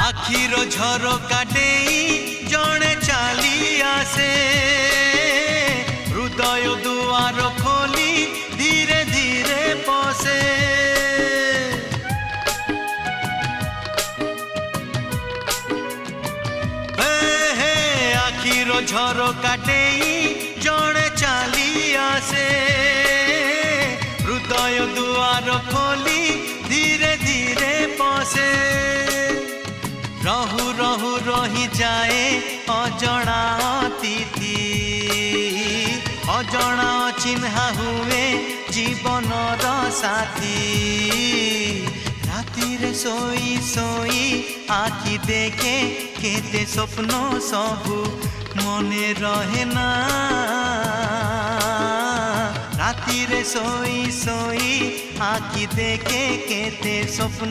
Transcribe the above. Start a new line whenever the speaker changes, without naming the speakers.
आखिर झरका डेई जणे चाली आसे हृदय दुआर खोली धीरे धीरे पसे आखिर झरका डेई जणे चाली आसे हृदय दुआर खोली धीरे धीरे पसे रहु रहु रही जाए अजणा अतिथि अजणा चिन्हा हुए जीवनर साथी रातिरे सोई सोई आखि देखे केते स्वप्न सबु मने रहे ना रातिरे सोई सोई आखि देखे केते स्वप्न